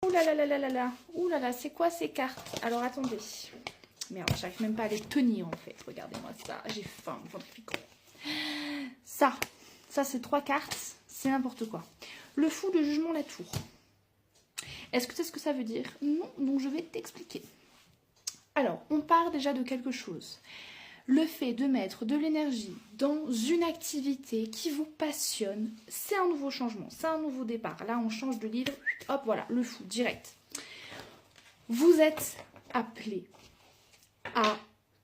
Ouh là là là là là là. Ouh là là, c'est quoi ces cartes? Alors attendez. Merde, j'arrive même pas à les tenir en fait. Regardez-moi ça. J'ai faim. Ça c'est 3 cartes. C'est n'importe quoi. Le fou, le jugement, la tour. Est-ce que tu sais ce que ça veut dire? Non, donc je vais t'expliquer. Alors, on part déjà de quelque chose. Le fait de mettre de l'énergie dans une activité qui vous passionne, c'est un nouveau changement, c'est un nouveau départ. Là, on change de livre, hop, voilà, le fou, direct. Vous êtes appelé à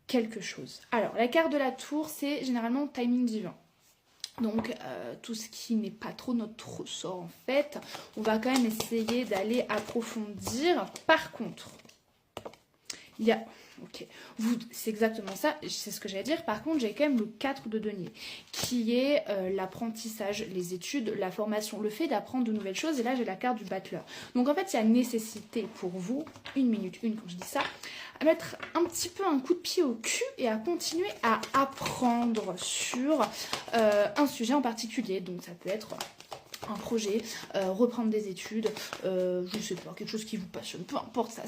quelque chose. Alors, la carte de la tour, c'est généralement timing divin. Donc, tout ce qui n'est pas trop notre ressort, en fait, on va quand même essayer d'aller approfondir. Par contre, il y a... Ok, c'est exactement ça, c'est ce que j'allais dire. Par contre, j'ai quand même le 4 de denier, qui est l'apprentissage, les études, la formation, le fait d'apprendre de nouvelles choses. Et là, j'ai la carte du battleur. Donc, en fait, il y a nécessité pour vous, 1 minute 1 quand je dis ça, à mettre un petit peu un coup de pied au cul et à continuer à apprendre sur un sujet en particulier. Donc, ça peut être... un projet, reprendre des études, je sais pas, quelque chose qui vous passionne, peu importe, ça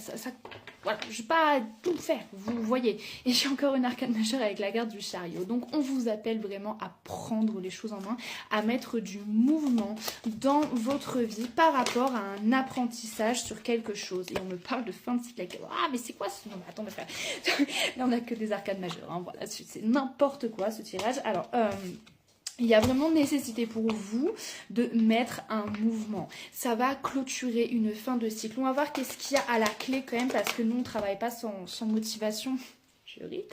voilà, je vais pas tout faire, vous voyez. Et j'ai encore une arcane majeure avec la carte du chariot. Donc on vous appelle vraiment à prendre les choses en main, à mettre du mouvement dans votre vie par rapport à un apprentissage sur quelque chose. Et on me parle de fin de cycle. Ah mais c'est quoi ce... Non mais attends, là on a que des arcanes majeures, hein. Voilà, c'est n'importe quoi ce tirage. Alors, il y a vraiment nécessité pour vous de mettre un mouvement. Ça va clôturer une fin de cycle. On va voir qu'est-ce qu'il y a à la clé quand même, parce que nous, on ne travaille pas sans motivation. Je rigole.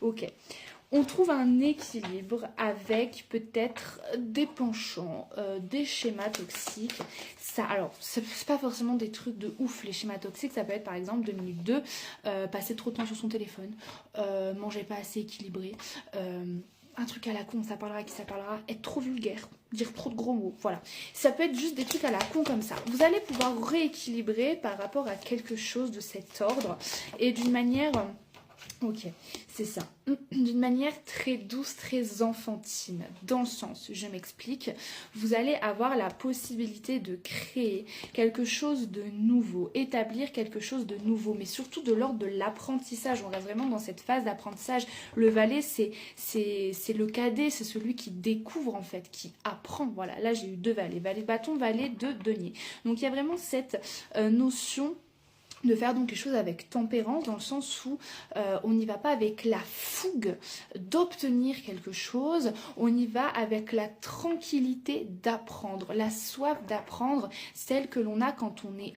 Ok. On trouve un équilibre avec peut-être des penchants, des schémas toxiques. Ça, alors, c'est pas forcément des trucs de ouf, les schémas toxiques. Ça peut être par exemple 2 minutes 2, passer trop de temps sur son téléphone, manger pas assez équilibré, un truc à la con, ça parlera à qui ça parlera, être trop vulgaire, dire trop de gros mots, voilà. Ça peut être juste des trucs à la con comme ça. Vous allez pouvoir rééquilibrer par rapport à quelque chose de cet ordre et d'une manière... Ok, c'est ça. D'une manière très douce, très enfantine. Dans le sens, je m'explique, vous allez avoir la possibilité de créer quelque chose de nouveau, établir quelque chose de nouveau, mais surtout de l'ordre de l'apprentissage. On reste vraiment dans cette phase d'apprentissage. Le valet, c'est le cadet, c'est celui qui découvre en fait, qui apprend. Voilà, là j'ai eu 2 valets. Valet de bâton, valet de denier. Donc il y a vraiment cette notion de faire donc quelque chose avec tempérance, dans le sens où on n'y va pas avec la fougue d'obtenir quelque chose, on y va avec la tranquillité d'apprendre, la soif d'apprendre, celle que l'on a quand on est